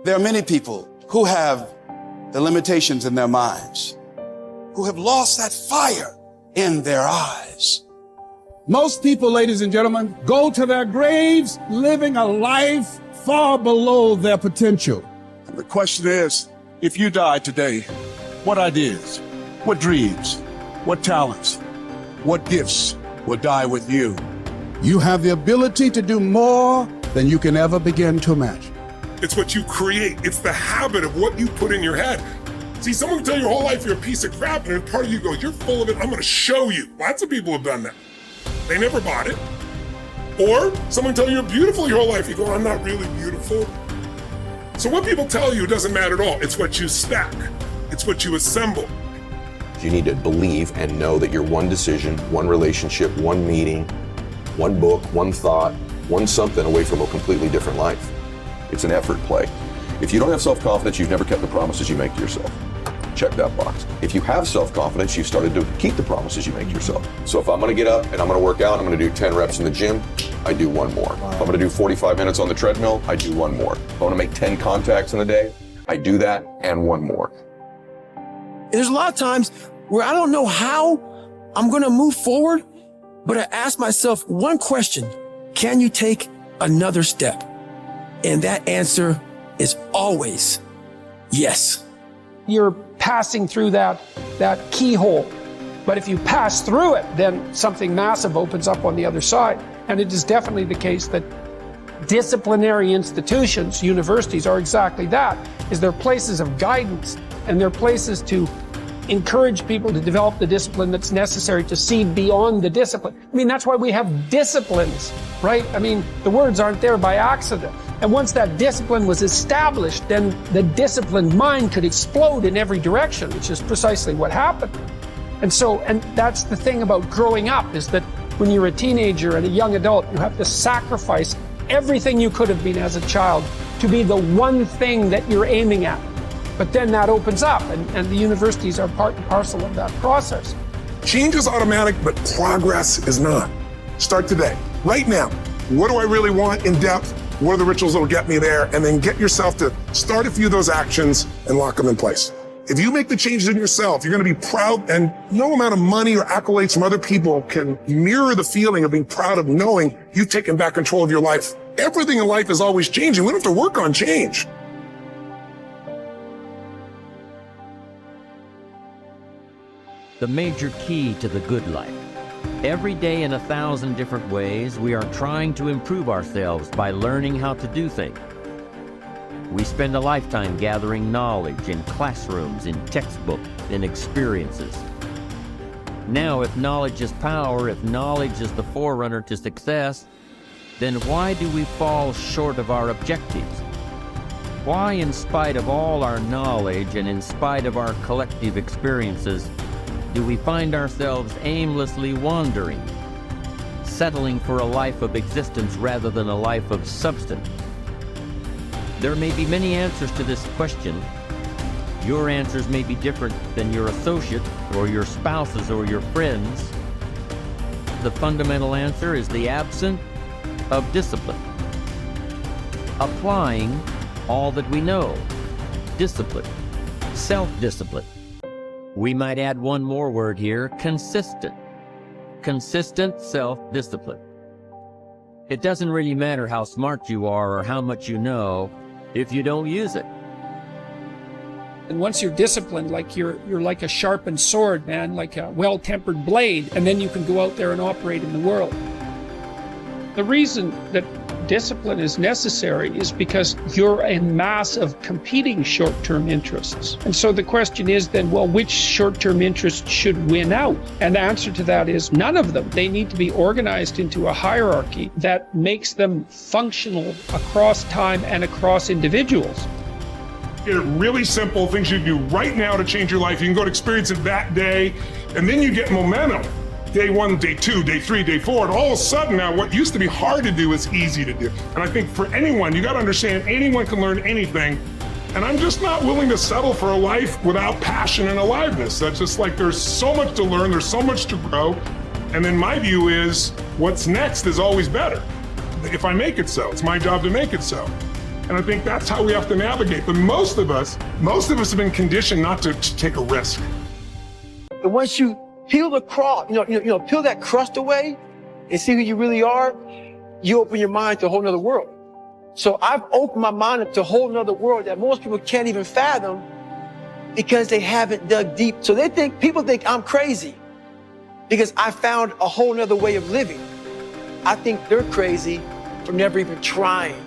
There are many people who have the limitations in their minds, who have lost that fire in their eyes. Most people, ladies and gentlemen, go to their graves living a life far below their potential. The question is, if you died today, what ideas, what dreams, what talents, what gifts will die with you? You have the ability to do more than you can ever begin to imagine. It's what you create. It's the habit of what you put in your head. See, someone can tell you your whole life you're a piece of crap, and part of you goes, you're full of it, I'm gonna show you. Lots of people have done that. They never bought it. Or someone tell you you're beautiful your whole life, you go, I'm not really beautiful. So what people tell you doesn't matter at all. It's what you stack. It's what you assemble. You need to believe and know that you're one decision, one relationship, one meeting, one book, one thought, one something away from a completely different life. It's an effort play. If you don't have self-confidence, you've never kept the promises you make to yourself. Check that box. If you have self-confidence, you've started to keep the promises you make to yourself. So if I'm gonna get up and I'm gonna work out, I'm gonna do 10 reps in the gym, I do one more. If I'm gonna do 45 minutes on the treadmill, I do one more. If I wanna make 10 contacts in a day, I do that and one more. There's a lot of times where I don't know how I'm gonna move forward, but I ask myself one question: can you take another step? And that answer is always yes. You're passing through that keyhole. But if you pass through it, then something massive opens up on the other side. And it is definitely the case that disciplinary institutions, universities, are exactly that, is they're places of guidance, and they're places to encourage people to develop the discipline that's necessary to see beyond the discipline. I mean, that's why we have disciplines, right? I mean, the words aren't there by accident. And once that discipline was established, then the disciplined mind could explode in every direction, which is precisely what happened. And that's the thing about growing up, is that when you're a teenager and a young adult, you have to sacrifice everything you could have been as a child to be the one thing that you're aiming at. But then that opens up, and the universities are part and parcel of that process. Change is automatic, but progress is not. Start today, right now. What do I really want in depth? What are the rituals that will get me there? And then get yourself to start a few of those actions and lock them in place. If you make the changes in yourself, you're going to be proud, and no amount of money or accolades from other people can mirror the feeling of being proud of knowing you've taken back control of your life. Everything in life is always changing. We don't have to work on change. The major key to the good life. Every day in 1,000 different ways, we are trying to improve ourselves by learning how to do things. We spend a lifetime gathering knowledge in classrooms, in textbooks, in experiences. Now, if knowledge is power, if knowledge is the forerunner to success, then why do we fall short of our objectives? Why, in spite of all our knowledge and in spite of our collective experiences, do we find ourselves aimlessly wandering, settling for a life of existence rather than a life of substance? There may be many answers to this question. Your answers may be different than your associate or your spouses or your friends. The fundamental answer is the absence of discipline. Applying all that we know. Discipline. Self-discipline. We might add one more word here: consistent. Consistent self-discipline. It doesn't really matter how smart you are or how much you know if you don't use it. And once you're disciplined, like you're like a sharpened sword, man, like a well-tempered blade, and then you can go out there and operate in the world. The reason that discipline is necessary is because you're in mass of competing short-term interests. And so the question is then, well, which short-term interest should win out? And the answer to that is none of them. They need to be organized into a hierarchy that makes them functional across time and across individuals. Get it really simple, things you do right now to change your life. You can go to experience it that day, and then you get momentum. Day 1, day 2, day 3, day 4, and all of a sudden now what used to be hard to do is easy to do. And I think for anyone, you gotta understand, anyone can learn anything. And I'm just not willing to settle for a life without passion and aliveness. That's just like, there's so much to learn, there's so much to grow. And then my view is, what's next is always better. If I make it so, it's my job to make it so. And I think that's how we have to navigate. But most of us have been conditioned not to take a risk. And once you peel the crust, peel that crust away and see who you really are, you open your mind to a whole nother world. So I've opened my mind up to a whole nother world that most people can't even fathom because they haven't dug deep. So people think I'm crazy because I found a whole nother way of living. I think they're crazy for never even trying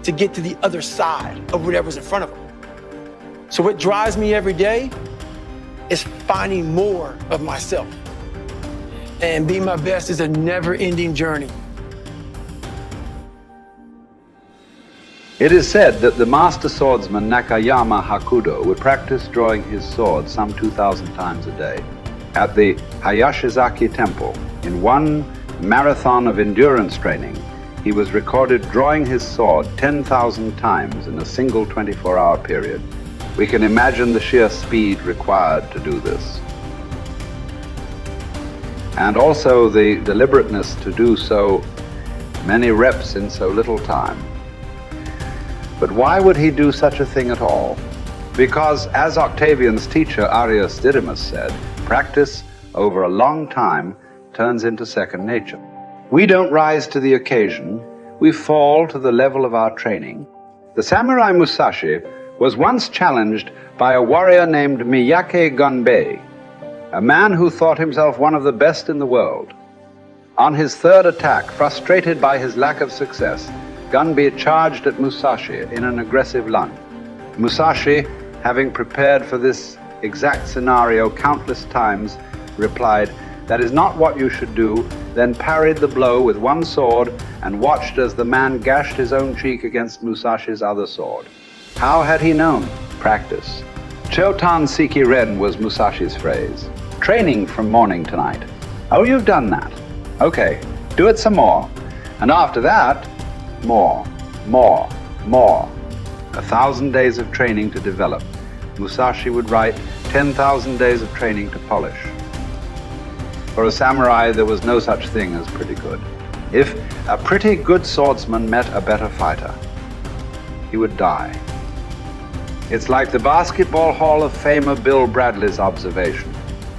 to get to the other side of whatever's in front of them. So what drives me every day is finding more of myself. And being my best is a never-ending journey. It is said that the master swordsman Nakayama Hakudo would practice drawing his sword some 2,000 times a day. At the Hayashizaki Temple, in one marathon of endurance training, he was recorded drawing his sword 10,000 times in a single 24-hour period. We can imagine the sheer speed required to do this. And also the deliberateness to do so many reps in so little time. But why would he do such a thing at all? Because, as Octavian's teacher Arrius Didymus said, practice over a long time turns into second nature. We don't rise to the occasion, we fall to the level of our training. The samurai Musashi was once challenged by a warrior named Miyake Gunbei, a man who thought himself one of the best in the world. On his third attack, frustrated by his lack of success, Gunbei charged at Musashi in an aggressive lunge. Musashi, having prepared for this exact scenario countless times, replied, "That is not what you should do," then parried the blow with one sword and watched as the man gashed his own cheek against Musashi's other sword. How had he known? Practice. Chotan Siki Ren was Musashi's phrase. Training from morning to night. Oh, you've done that. Okay, do it some more. And after that, more. 1,000 days of training to develop. Musashi would write 10,000 days of training to polish. For a samurai, there was no such thing as pretty good. If a pretty good swordsman met a better fighter, he would die. It's like the Basketball Hall of Famer Bill Bradley's observation.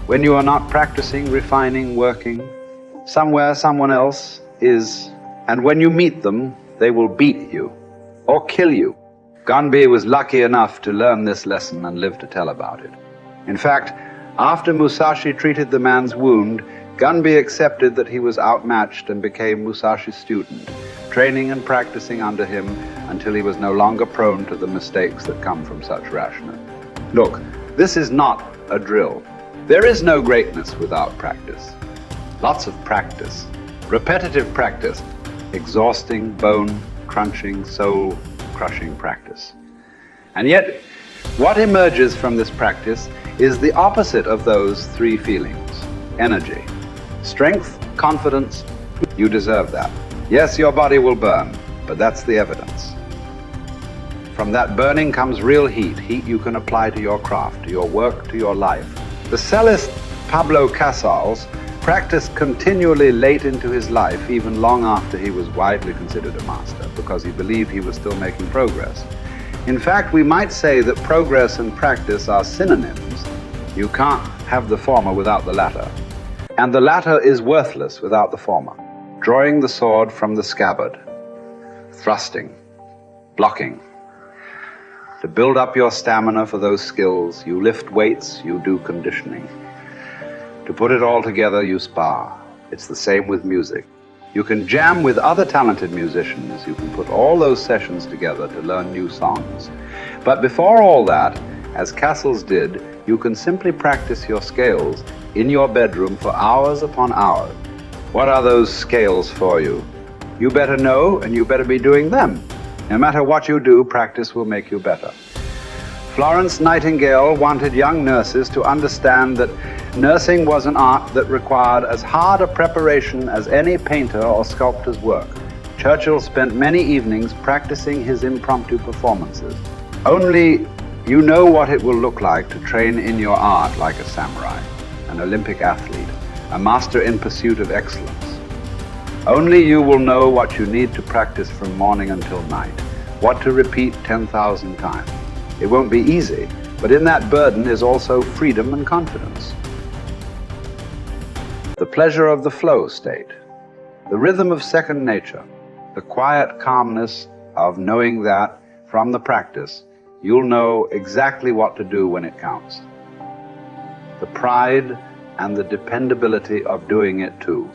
When you are not practicing, refining, working, somewhere someone else is, and when you meet them, they will beat you or kill you. Gunbei was lucky enough to learn this lesson and live to tell about it. In fact, after Musashi treated the man's wound, Gunbei accepted that he was outmatched and became Musashi's student, training and practicing under him until he was no longer prone to the mistakes that come from such rashness. Look, this is not a drill. There is no greatness without practice. Lots of practice, repetitive practice, exhausting, bone-crunching, soul-crushing practice. And yet, what emerges from this practice is the opposite of those three feelings. Energy, strength, confidence. You deserve that. Yes, your body will burn, but that's the evidence. From that burning comes real heat, heat you can apply to your craft, to your work, to your life. The cellist Pablo Casals practiced continually late into his life, even long after he was widely considered a master, because he believed he was still making progress. In fact, we might say that progress and practice are synonyms. You can't have the former without the latter. And the latter is worthless without the former. Drawing the sword from the scabbard, thrusting, blocking. To build up your stamina for those skills, you lift weights, you do conditioning. To put it all together, you spar. It's the same with music. You can jam with other talented musicians. You can put all those sessions together to learn new songs. But before all that, as Casals did, you can simply practice your scales in your bedroom for hours upon hours. What are those scales for you? You better know, and you better be doing them. No matter what you do, practice will make you better. Florence Nightingale wanted young nurses to understand that nursing was an art that required as hard a preparation as any painter or sculptor's work. Churchill spent many evenings practicing his impromptu performances. Only you know what it will look like to train in your art like a samurai, an Olympic athlete, a master in pursuit of excellence. Only you will know what you need to practice from morning until night. what to repeat 10,000 times. It won't be easy, but in that burden is also freedom and confidence. The pleasure of the flow state, the rhythm of second nature, the quiet calmness of knowing that from the practice, you'll know exactly what to do when it counts. The pride and the dependability of doing it too.